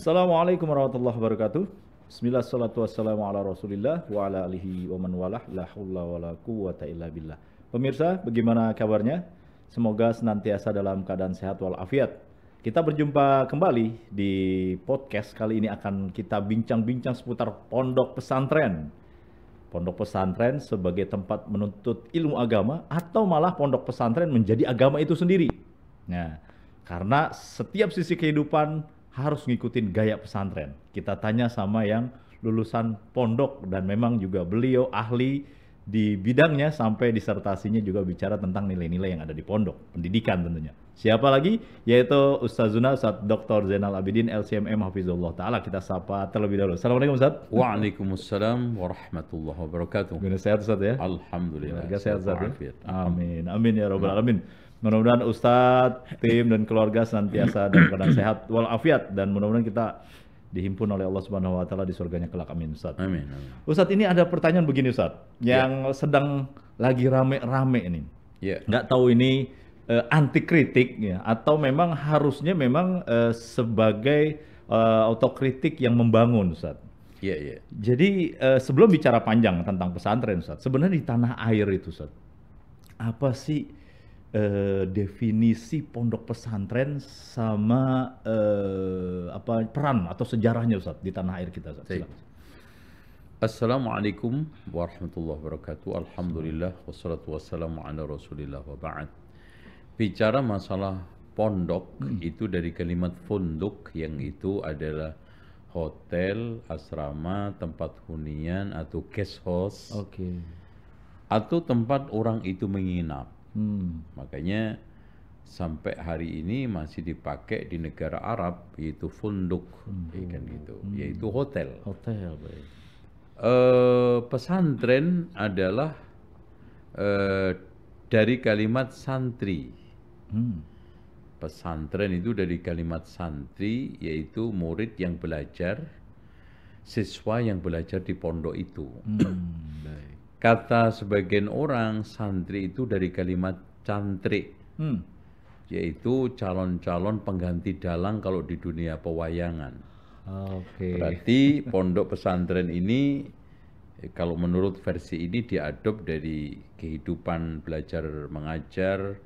Assalamualaikum warahmatullahi wabarakatuh. Bismillah, salatu wassalamu ala rasulillah wa ala alihi wa man walah, la hawla wa la quwata illa billah. Pemirsa, bagaimana kabarnya? Semoga senantiasa dalam keadaan sehat walafiat. Kita berjumpa kembali di podcast. Kali ini akan kita bincang-bincang seputar pondok pesantren. Pondok pesantren sebagai tempat menuntut ilmu agama atau malah pondok pesantren menjadi agama itu sendiri. Nah, karena setiap sisi kehidupan harus ngikutin gaya pesantren. Kita tanya sama yang lulusan pondok dan memang juga beliau ahli di bidangnya sampai disertasinya juga bicara tentang nilai-nilai yang ada di pondok, pendidikan tentunya. Siapa lagi? Yaitu Ustazuna Ustaz Dr. Zainal Abidin LCMM Hafizullah Ta'ala. Kita sapa terlebih dahulu. Assalamualaikum Ustaz. Waalaikumsalam warahmatullahi wabarakatuh. Gimana, sehat Ustaz ya? Alhamdulillah. Keluarga sehat Ustaz ya? walafiat. Amin. Amin ya Rabbal Alamin. Mudah-mudahan Ustadz, tim dan keluarga senantiasa dalam keadaan sehat walafiat dan mudah-mudahan kita dihimpun oleh Allah Subhanahu wa taala di surganya kelak. Amin Ustadz. Amin, amin. Ustadz, ini ada pertanyaan begini Ustadz, yang sedang lagi rame-rame ini. Ya, Nggak tahu ini anti kritik ya atau memang harusnya memang sebagai autokritik yang membangun Ustadz. ya, ya. Jadi sebelum bicara panjang tentang pesantren Ustadz, sebenarnya di tanah air itu Ustadz, apa sih definisi pondok pesantren sama apa peran atau sejarahnya Ustadz di tanah air kita Ustadz? Baik. Silakan. Assalamualaikum warahmatullahi wabarakatuh. Alhamdulillah wassalatu wassalamu ala Rasulillah wa ba'd. Bicara masalah pondok itu dari kalimat funduk yang itu adalah hotel, asrama, tempat hunian atau guest house Oke. atau tempat orang itu menginap. Makanya sampai hari ini masih dipakai di negara Arab yaitu funduk, ya kan gitu, yaitu hotel. Hotel, baik. Pesantren adalah dari kalimat santri. Pesantren itu dari kalimat santri, yaitu murid yang belajar, siswa yang belajar di pondok itu. Baik. Kata sebagian orang santri itu dari kalimat cantrik, yaitu calon-calon pengganti dalang kalau di dunia pewayangan. Oke. Berarti pondok pesantren ini kalau menurut versi ini diadop dari kehidupan belajar mengajar,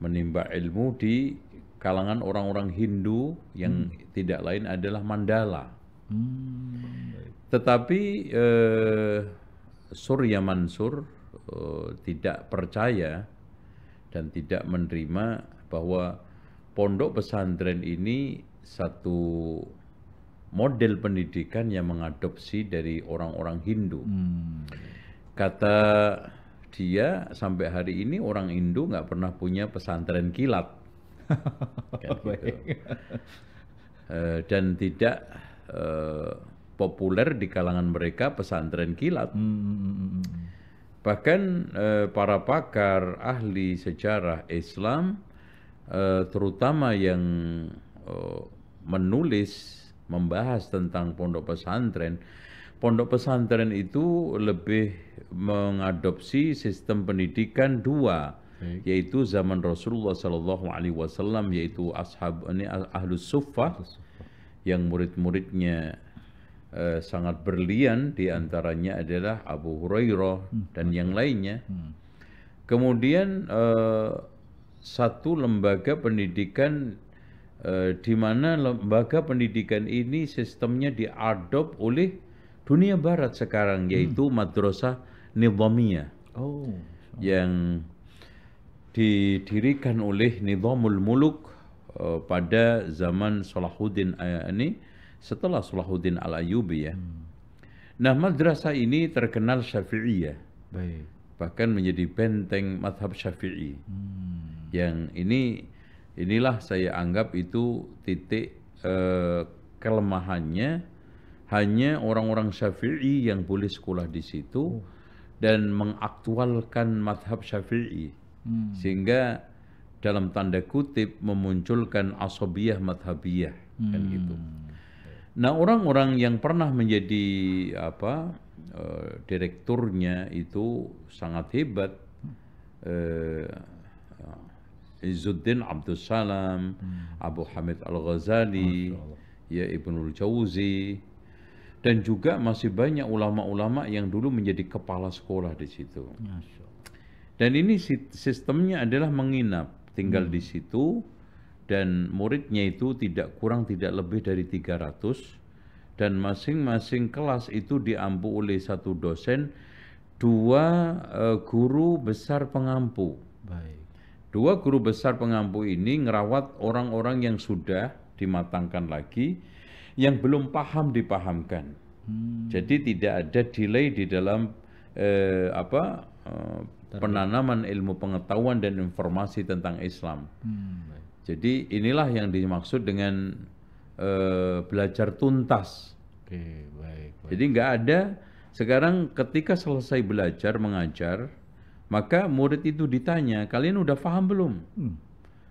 menimba ilmu di kalangan orang-orang Hindu yang tidak lain adalah Mandala. Baik. Tetapi Surya Mansur tidak percaya dan tidak menerima bahwa pondok pesantren ini satu model pendidikan yang mengadopsi dari orang-orang Hindu. Kata dia sampai hari ini orang Hindu nggak pernah punya pesantren kilat. Kan gitu. Dan tidak populer di kalangan mereka pesantren kilat. Bahkan para pakar ahli sejarah Islam, terutama yang menulis, membahas tentang pondok pesantren itu lebih mengadopsi sistem pendidikan dua, yaitu zaman Rasulullah Sallallahu Alaihi Wasallam, yaitu ahlus suffah, yang murid-muridnya sangat berlian, diantaranya adalah Abu Hurairah dan yang lainnya. Kemudian satu lembaga pendidikan di mana lembaga pendidikan ini sistemnya diadop oleh dunia barat sekarang, yaitu madrasah nizamiyah, yang didirikan oleh Nizamul Muluk pada zaman Salahuddin setelah Salahuddin Al-Ayyubi ya. Nah, madrasah ini terkenal Syafi'iyah. Baik. Bahkan menjadi benteng mazhab Syafi'i. Yang inilah saya anggap itu titik kelemahannya, hanya orang-orang Syafi'i yang boleh sekolah di situ dan mengaktualkan mazhab Syafi'i. Sehingga dalam tanda kutip memunculkan asabiyah madhabiyah, kan gitu. Nah, orang-orang yang pernah menjadi direkturnya itu sangat hebat. Izzuddin Abdus Salam, Abu Hamid Al-Ghazali, ya Ibnul Jauzi, dan juga masih banyak ulama-ulama yang dulu menjadi kepala sekolah di situ. Masya Allah. Dan ini sistemnya adalah menginap, tinggal di situ, dan muridnya itu tidak kurang tidak lebih dari 300, dan masing-masing kelas itu diampu oleh satu dosen, 2 guru besar pengampu. Baik. 2 guru besar pengampu ini ngerawat orang-orang yang sudah dimatangkan lagi, yang belum paham dipahamkan. Jadi tidak ada delay di dalam penanaman ilmu pengetahuan dan informasi tentang Islam. Baik. Jadi inilah yang dimaksud dengan belajar tuntas. Oke, baik. Jadi nggak ada sekarang ketika selesai belajar mengajar, maka murid itu ditanya, kalian udah paham belum?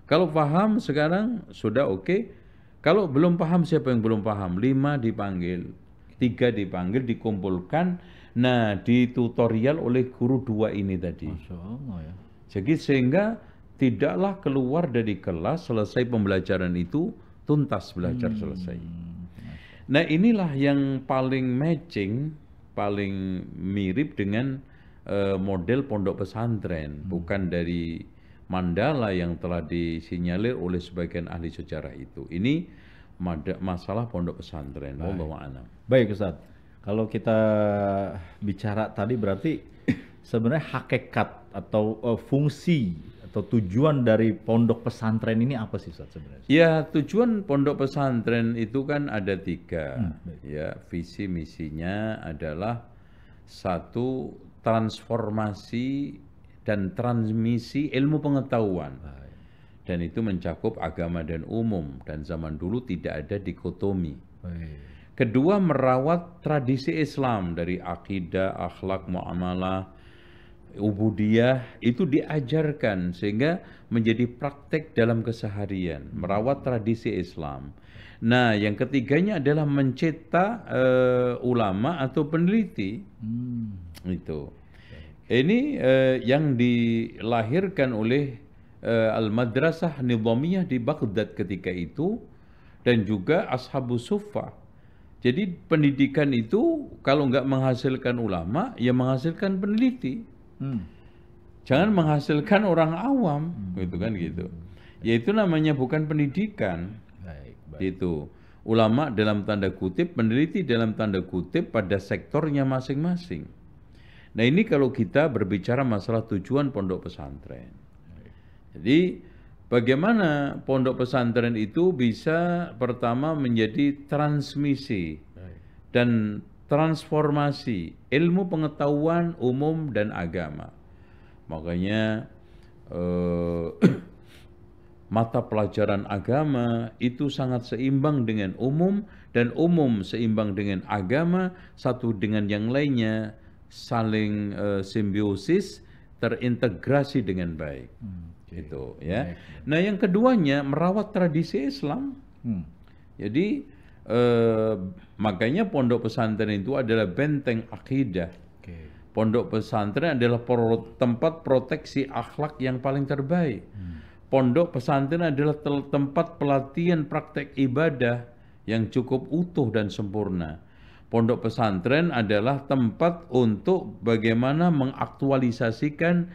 Kalau paham sekarang sudah oke. Kalau belum paham, siapa yang belum paham? 5 dipanggil, 3 dipanggil, dikumpulkan. Nah, ditutorial oleh guru 2 ini tadi. Masya Allah ya. Jadi sehingga tidaklah keluar dari kelas selesai pembelajaran itu tuntas belajar selesai. Nah, inilah yang paling matching, paling mirip dengan model pondok pesantren, bukan dari Mandala yang telah disinyalir oleh sebagian ahli sejarah itu. Ini masalah pondok pesantren. Wallahu a'lam. Baik Ustaz, kalau kita bicara tadi berarti sebenarnya hakikat atau fungsi atau tujuan dari pondok pesantren ini apa sih Ustaz sebenarnya? Ya, tujuan pondok pesantren itu kan ada 3. Ya, visi misinya adalah 1, transformasi dan transmisi ilmu pengetahuan. Dan itu mencakup agama dan umum, dan zaman dulu tidak ada dikotomi. Kedua, merawat tradisi Islam dari akidah, akhlak, muamalah, ubudiyah, itu diajarkan sehingga menjadi praktek dalam keseharian, merawat tradisi Islam. Nah, yang ketiganya adalah mencetak ulama atau peneliti. Itu. Ini yang dilahirkan oleh Al-Madrasah Nizamiyah di Baghdad ketika itu, dan juga Ashabus Suffah. Jadi pendidikan itu kalau nggak menghasilkan ulama, ya menghasilkan peneliti. Jangan menghasilkan orang awam, gitu kan gitu. Yaitu namanya bukan pendidikan. Gitu. Ulama dalam tanda kutip, peneliti dalam tanda kutip pada sektornya masing-masing. Nah, ini kalau kita berbicara masalah tujuan pondok pesantren. Jadi bagaimana pondok pesantren itu bisa pertama menjadi transmisi dan transformasi ilmu pengetahuan umum dan agama. Makanya mata pelajaran agama itu sangat seimbang dengan umum, dan umum seimbang dengan agama, satu dengan yang lainnya saling simbiosis, terintegrasi dengan baik. Gitu ya. Nah, yang keduanya merawat tradisi Islam. Jadi makanya pondok pesantren itu adalah benteng akidah. Pondok pesantren adalah tempat proteksi akhlak yang paling terbaik. Pondok pesantren adalah tempat pelatihan praktek ibadah yang cukup utuh dan sempurna. Pondok pesantren adalah tempat untuk bagaimana mengaktualisasikan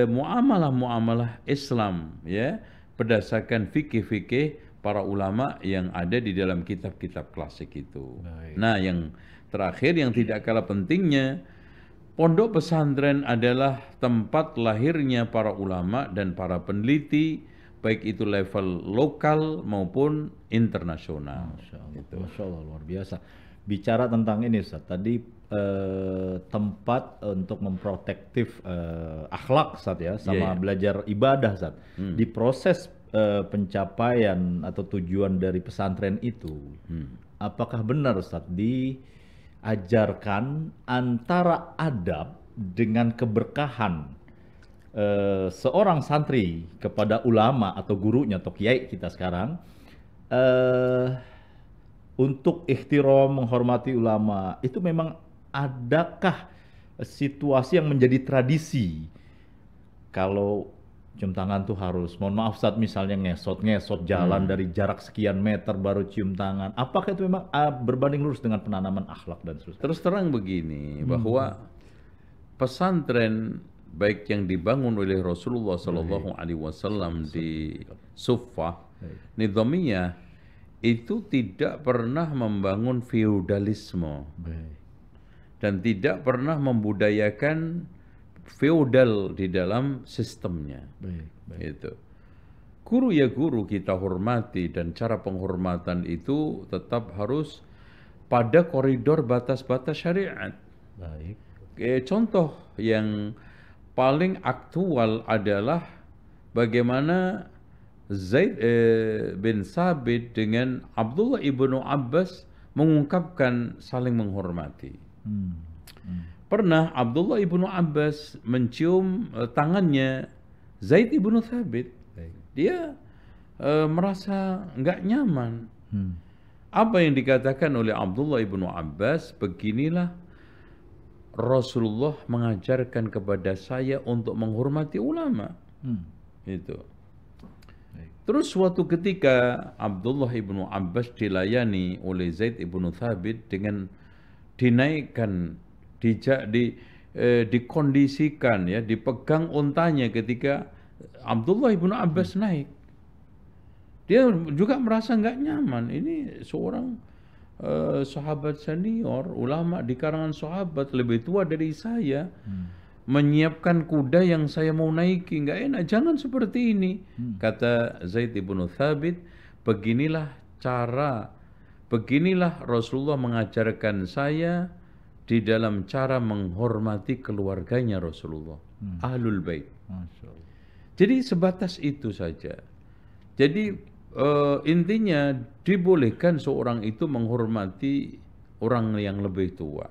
muamalah-muamalah Islam, ya, berdasarkan fikih-fikih para ulama yang ada di dalam kitab-kitab klasik itu. Nah, yang terakhir yang tidak kalah pentingnya, pondok pesantren adalah tempat lahirnya para ulama dan para peneliti, baik itu level lokal maupun internasional. Masya Allah, luar biasa. Bicara tentang ini Ustaz, tadi tempat untuk memprotektif akhlak Ustaz ya, sama belajar ibadah Ustaz. Di proses pencapaian atau tujuan dari pesantren itu, apakah benar Ustaz diajarkan antara adab dengan keberkahan seorang santri kepada ulama atau gurunya atau kiai kita sekarang, untuk ikhtiram, menghormati ulama, itu memang adakah situasi yang menjadi tradisi? Kalau cium tangan tuh harus, mohon maaf Ustadz, misalnya ngesot jalan dari jarak sekian meter baru cium tangan. Apakah itu memang berbanding lurus dengan penanaman akhlak dan seterusnya? Terus terang begini, bahwa pesantren baik yang dibangun oleh Rasulullah Sallallahu Alaihi Wasallam di Suffah, Nizamiyah, itu tidak pernah membangun feudalisme dan tidak pernah membudayakan feodal di dalam sistemnya. Itu. Guru ya guru kita hormati, dan cara penghormatan itu tetap harus pada koridor batas-batas syariat. Contoh yang paling aktual adalah bagaimana Zaid bin Sabit dengan Abdullah ibnu Abbas mengungkapkan saling menghormati. Pernah Abdullah ibnu Abbas mencium tangannya Zaid ibnu Thabit. Dia merasa nggak nyaman. Apa yang dikatakan oleh Abdullah ibnu Abbas, beginilah Rasulullah mengajarkan kepada saya untuk menghormati ulama. Itu. Terus suatu ketika Abdullah ibnu Abbas dilayani oleh Zaid ibnu Thabit dengan dinaikkan, dikondisikan, ya, dipegang untanya ketika Abdullah ibnu Abbas naik. Dia juga merasa nggak nyaman. Ini seorang sahabat senior, ulama di kalangan sahabat, lebih tua dari saya, menyiapkan kuda yang saya mau naiki, nggak enak, jangan seperti ini. Kata Zaid ibnu Thabit, beginilah Rasulullah mengajarkan saya di dalam cara menghormati keluarganya Rasulullah, Ahlul Bait. Jadi sebatas itu saja. Jadi intinya dibolehkan seorang itu menghormati orang yang lebih tua.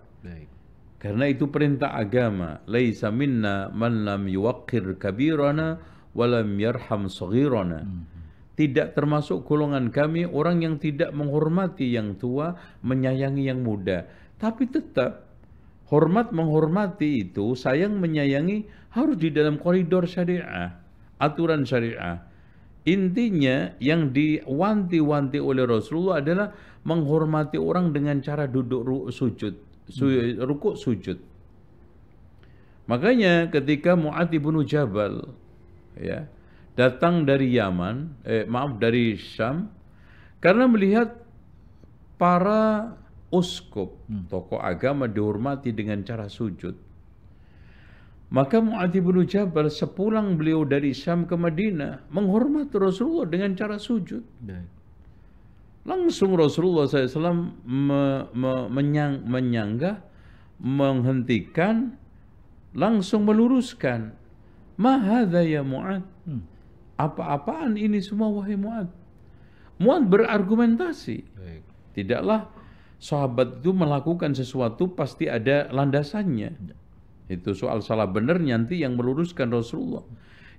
Karena itu perintah agama. Laisa minna man lam yuwaqqir kabirana wa lam yarham saghirana. Tidak termasuk golongan kami orang yang tidak menghormati yang tua, menyayangi yang muda. Tapi tetap hormat menghormati itu, sayang menyayangi, harus di dalam koridor syariah, aturan syariah. Intinya yang diwanti-wanti oleh Rasulullah adalah menghormati orang dengan cara duduk sujud, rukuk sujud. Makanya ketika Mu'adz bin Jabal, ya, datang dari dari Syam, karena melihat para uskup, tokoh agama dihormati dengan cara sujud. Maka Mu'adz bin Jabal sepulang beliau dari Syam ke Madinah menghormati Rasulullah dengan cara sujud. Langsung Rasulullah SAW menyanggah, menghentikan, langsung meluruskan. Ma hadza ya Mu'adz? Apa-apaan ini semua wahai Mu'adz? Mu'adz berargumentasi. Tidaklah sahabat itu melakukan sesuatu pasti ada landasannya. Itu soal salah benar nanti yang meluruskan Rasulullah.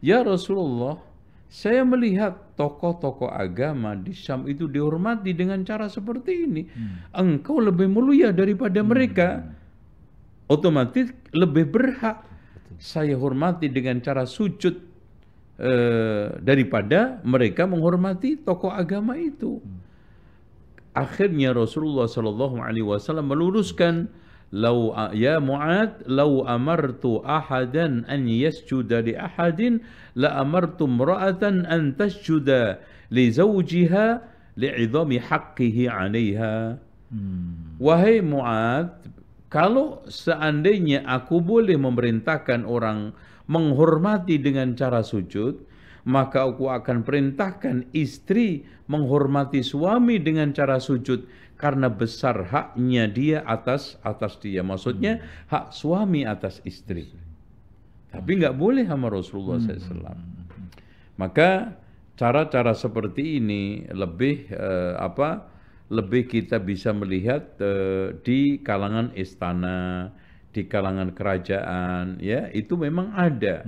Ya Rasulullah, saya melihat tokoh-tokoh agama di Syam itu dihormati dengan cara seperti ini. Engkau lebih mulia daripada mereka. Otomatis lebih berhak saya hormati dengan cara sujud daripada mereka menghormati tokoh agama itu. Akhirnya Rasulullah SAW meluruskan, ya Mu'adz, law amartu ahadan an yasjuda li ahadin la amartu imra'atan an tasjuda li zawjiha li'idhami haqqihi 'alaiha. Wahai Mu'adz, kalau seandainya aku boleh memerintahkan orang menghormati dengan cara sujud, maka aku akan perintahkan istri menghormati suami dengan cara sujud, karena besar haknya dia atas dia. Maksudnya hak suami atas istri. Tapi nggak boleh sama Rasulullah SAW. Maka cara-cara seperti ini lebih lebih kita bisa melihat di kalangan istana, di kalangan kerajaan, ya, itu memang ada.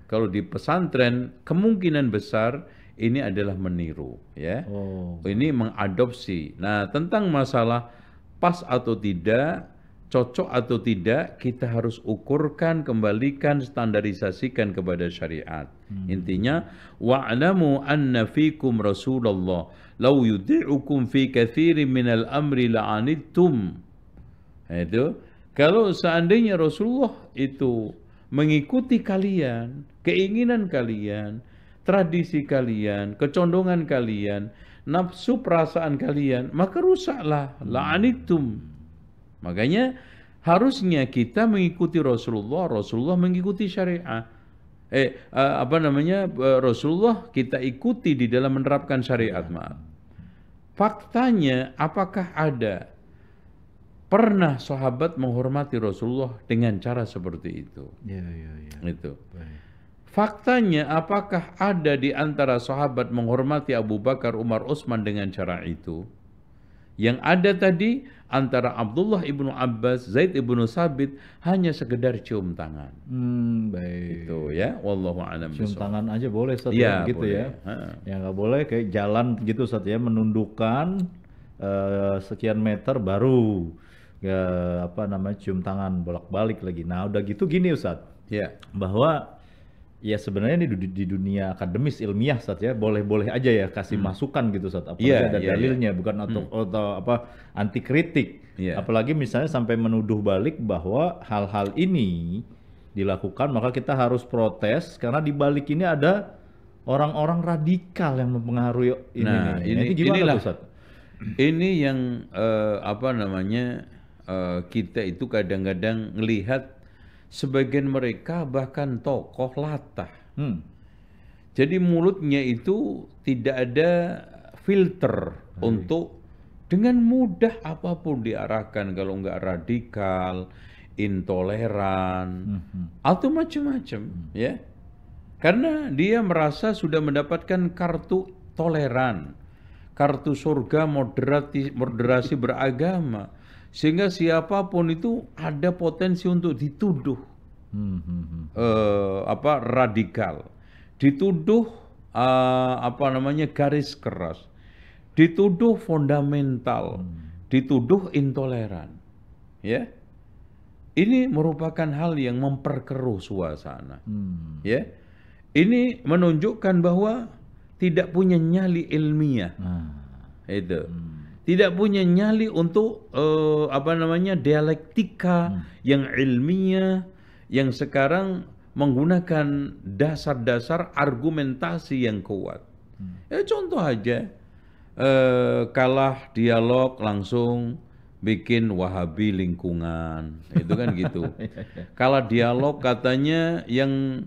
Kalau di pesantren kemungkinan besar ini adalah meniru, ya. Ini mengadopsi. Nah, tentang masalah pas atau tidak, cocok atau tidak, kita harus ukurkan, kembalikan, standarisasikan kepada syariat. Intinya, wa'lamu anna fikum Rasulullah law yuti'ukum fi katsirin minal amri la'anittum. Itu kalau seandainya Rasulullah itu mengikuti kalian, keinginan kalian, tradisi kalian, kecondongan kalian, nafsu perasaan kalian, maka rusaklah, la'anittum. Makanya harusnya kita mengikuti Rasulullah, Rasulullah mengikuti syariat. Rasulullah kita ikuti di dalam menerapkan syariat, maaf. Faktanya, apakah ada pernah sahabat menghormati Rasulullah dengan cara seperti itu? Ya. Itu. Faktanya, apakah ada di antara sahabat menghormati Abu Bakar, Umar, Utsman dengan cara itu? Yang ada tadi antara Abdullah ibnu Abbas, Zaid ibnu Sabit hanya sekedar cium tangan. Baik. Itu ya, wallahu a'lam Cium bishawab. tangan aja boleh Ustaz Ya, gitu boleh. ya. Yang nggak boleh kayak jalan gitu Ustaz ya, menundukkan sekian meter baru cium tangan bolak-balik lagi. Nah, udah gitu gini Ustaz. Ya. Bahwa ya sebenarnya ini di dunia akademis ilmiah Ustaz ya, boleh-boleh aja ya kasih masukan gitu Ustaz, apalagi ada dalilnya bukan atau anti kritik. Apalagi misalnya sampai menuduh balik bahwa hal-hal ini dilakukan maka kita harus protes karena di balik ini ada orang-orang radikal yang mempengaruhi ini. Nah, ini gimana tuh Ustaz? Ini yang kita itu kadang-kadang ngelihat sebagian mereka bahkan tokoh latah. Jadi mulutnya itu tidak ada filter untuk dengan mudah apapun diarahkan, kalau nggak radikal, intoleran, atau macam-macam, ya. Karena dia merasa sudah mendapatkan kartu toleran, kartu surga moderasi beragama. Sehingga siapapun itu ada potensi untuk dituduh radikal, dituduh garis keras, dituduh fundamental, dituduh intoleran. Ya, ini merupakan hal yang memperkeruh suasana. Ya, ini menunjukkan bahwa tidak punya nyali ilmiah. Itu. Tidak punya nyali untuk dialektika yang ilmiah, yang sekarang menggunakan dasar-dasar argumentasi yang kuat. Ya contoh aja, kalah dialog langsung bikin Wahabi lingkungan, itu kan gitu. Kalah dialog katanya yang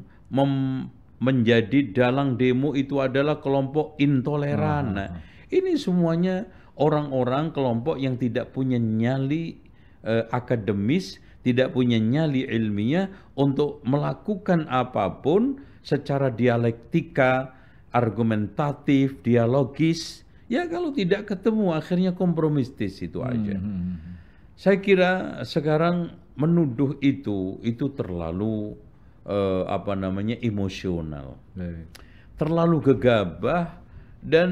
menjadi dalang demo itu adalah kelompok intoleran. Nah, ini semuanya orang-orang kelompok yang tidak punya nyali akademis, tidak punya nyali ilmiah untuk melakukan apapun secara dialektika, argumentatif, dialogis. Ya kalau tidak ketemu akhirnya kompromistis itu aja. Saya kira sekarang menuduh itu terlalu emosional. Terlalu gegabah dan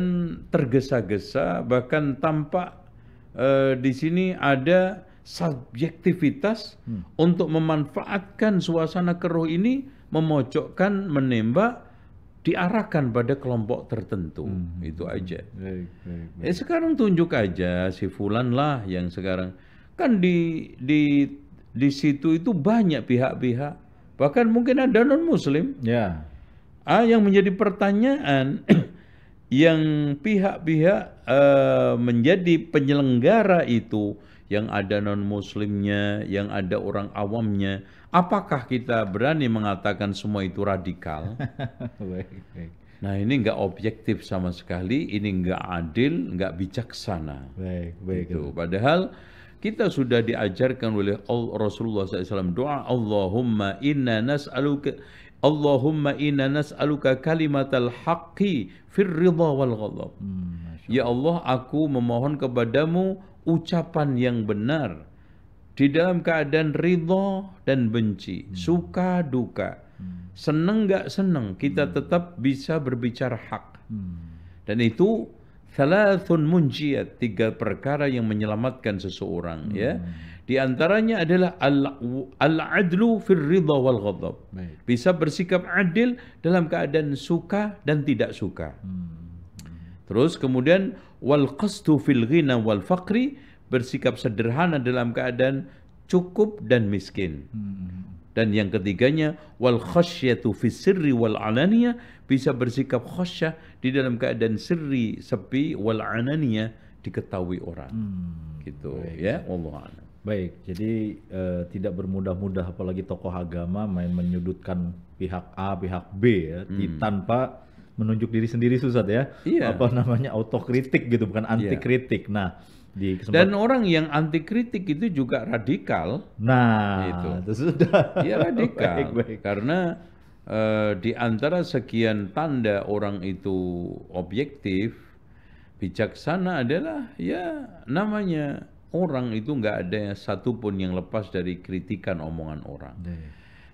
tergesa-gesa, bahkan tampak di sini ada subjektivitas untuk memanfaatkan suasana keruh ini, memojokkan, menembak, diarahkan pada kelompok tertentu. Itu aja. Sekarang tunjuk aja si Fulan lah yang sekarang kan di situ itu banyak pihak-pihak, bahkan mungkin ada non-Muslim. Ya. Yang menjadi pertanyaan yang pihak-pihak menjadi penyelenggara itu, yang ada non-muslimnya, yang ada orang awamnya, apakah kita berani mengatakan semua itu radikal? Nah ini nggak objektif sama sekali, ini nggak adil, nggak bijaksana. Gitu. Padahal kita sudah diajarkan oleh Rasulullah SAW doa, Allahumma inna nas'aluka kalimatal haqqi fir ridha wal ghadab. Ya Allah, aku memohon kepadamu ucapan yang benar di dalam keadaan ridha dan benci, suka duka, seneng gak seneng, kita tetap bisa berbicara hak. Dan itu thalathun munjiyat, 3 perkara yang menyelamatkan seseorang ya. Di antaranya adalah al-adlu fir ridha wal ghadab. Baik. Bisa bersikap adil dalam keadaan suka dan tidak suka. Terus kemudian wal qasdu fil ghina wal faqri, bersikap sederhana dalam keadaan cukup dan miskin. Dan yang ketiganya wal khasyatu fis sirri wal alaniyah, bisa bersikap khasyah di dalam keadaan sirri, sepi, wal alaniyah, diketahui orang. Gitu ya, wallahu a'lam. Baik, jadi tidak bermudah-mudah apalagi tokoh agama main menyudutkan pihak A, pihak B ya, tanpa menunjuk diri sendiri Ustaz ya. Iya. Apa namanya autokritik gitu, bukan anti kritik. Nah, di Dan orang yang anti kritik itu juga radikal. itu sudah. Iya radikal. Baik. Karena di antara sekian tanda orang itu objektif, bijaksana adalah ya namanya orang itu nggak ada satupun yang lepas dari kritikan omongan orang.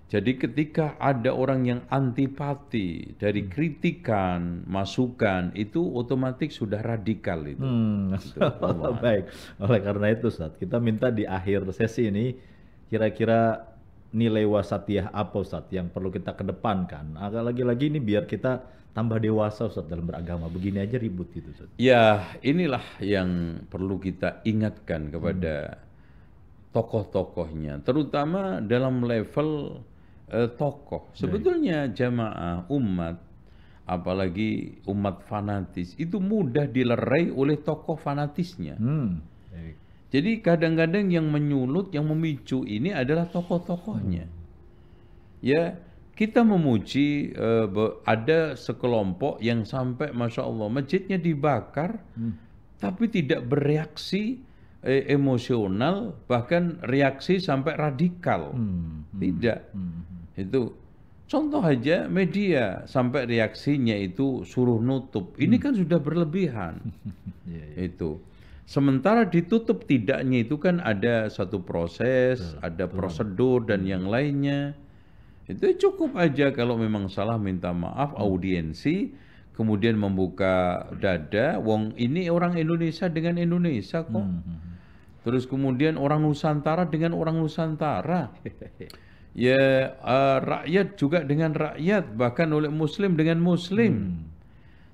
Jadi ketika ada orang yang antipati dari kritikan, masukan, itu otomatis sudah radikal itu. Gitu. Baik. Oleh karena itu Ustaz, kita minta di akhir sesi ini kira-kira nilai wasatiyah apa Ustaz yang perlu kita kedepankan. Lagi-lagi ini biar kita tambah dewasa Ustaz dalam beragama. Begini aja ribut gitu Ustaz. Ya, inilah yang perlu kita ingatkan kepada tokoh-tokohnya, terutama dalam level tokoh. Sebetulnya jamaah umat, apalagi umat fanatis, itu mudah dilerai oleh tokoh fanatisnya. Jadi kadang-kadang yang menyulut, yang memicu ini adalah tokoh-tokohnya. Ya, kita memuji ada sekelompok yang sampai Masya Allah masjidnya dibakar, tapi tidak bereaksi emosional, bahkan reaksi sampai radikal. Tidak. Itu contoh aja media sampai reaksinya itu suruh nutup. Ini kan sudah berlebihan. Itu. Sementara ditutup tidaknya itu kan ada satu proses, ada prosedur dan yang lainnya. Itu cukup aja kalau memang salah minta maaf, audiensi, kemudian membuka dada. Wong ini orang Indonesia dengan Indonesia kok. Terus kemudian orang Nusantara dengan orang Nusantara. Ya rakyat juga dengan rakyat, bahkan oleh Muslim dengan Muslim.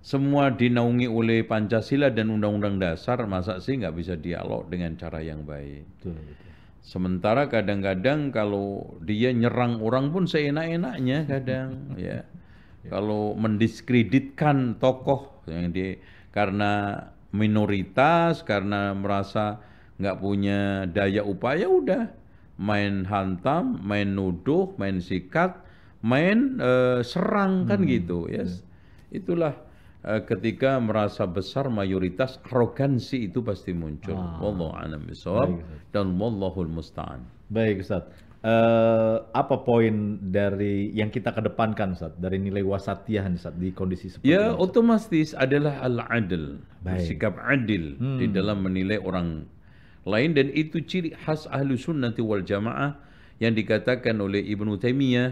Semua dinaungi oleh Pancasila dan Undang-Undang Dasar, masa sih nggak bisa dialog dengan cara yang baik. Sementara kadang-kadang kalau dia nyerang orang pun seenak-enaknya kadang, ya. Kalau mendiskreditkan tokoh yang karena minoritas, karena merasa nggak punya daya upaya, udah main hantam, main nuduh, main sikat, main serang kan gitu, ya. Itulah ketika merasa besar mayoritas, arogansi itu pasti muncul. Wallahu a'lam bishawab dan wallahul musta'an. Baik Ustaz. Apa poin dari yang kita kedepankan Ustaz dari nilai wasatiyah Ustaz di kondisi seperti ini? Ya, otomatis adalah al-adl, bersikap adil di dalam menilai orang lain, dan itu ciri khas ahlu sunnati wal jamaah yang dikatakan oleh Ibnu Taimiyah.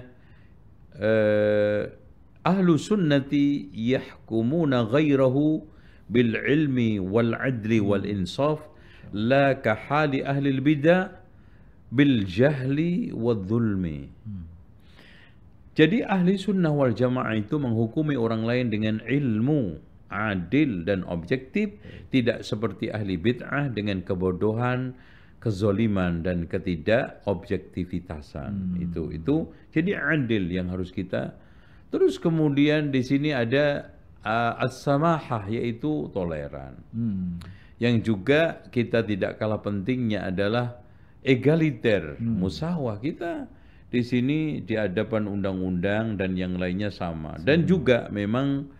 Ahlu sunnati yahkumuna ghairahu bil ilmi wal adli wal insaf, la kahali ahli bidah bil jahli wal dhulmi. Jadi ahli sunnah wal jamaah itu menghukumi orang lain dengan ilmu, adil dan objektif, tidak seperti ahli bid'ah dengan kebodohan, kezoliman dan ketidakobjektivitasan. Itu jadi adil yang harus kita. Terus kemudian di sini ada as-samahah, yaitu toleran. Yang juga kita tidak kalah pentingnya adalah egaliter, musawah. Kita di sini di hadapan undang-undang dan yang lainnya sama. Dan juga memang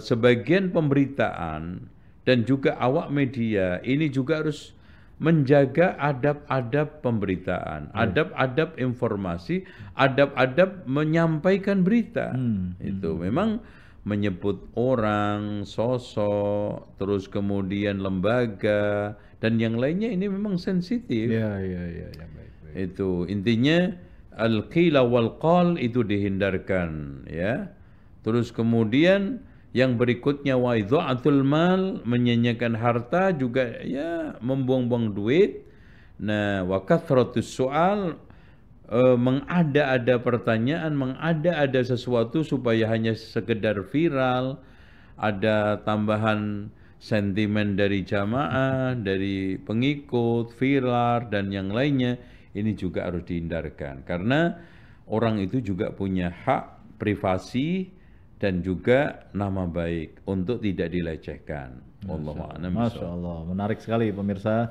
sebagian pemberitaan dan juga awak media ini juga harus menjaga adab-adab pemberitaan, adab-adab informasi, adab-adab menyampaikan berita. Itu memang menyebut orang, sosok, terus kemudian lembaga dan yang lainnya ini memang sensitif. Ya, baik. Itu intinya al-qila wal qal itu dihindarkan, ya. Terus kemudian Yang berikutnya wa idha'atul mal, menyanyiakan harta, juga ya membuang-buang duit. Nah, wa kathratus soal, mengada-ada pertanyaan, mengada-ada sesuatu supaya hanya sekedar viral, ada tambahan sentimen dari jamaah, dari pengikut, viral, dan yang lainnya. Ini juga harus dihindarkan. Karena orang itu juga punya hak privasi dan juga nama baik untuk tidak dilecehkan. Wallahu a'lam bishawab. Masya Allah, menarik sekali pemirsa.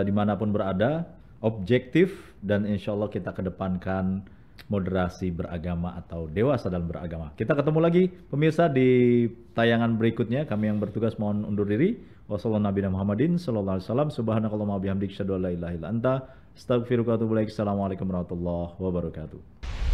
Dimanapun berada, objektif, dan insya Allah kita kedepankan moderasi beragama atau dewasa dalam beragama. Kita ketemu lagi pemirsa di tayangan berikutnya. Kami yang bertugas mohon undur diri. Wassalamualaikum warahmatullahi wabarakatuh.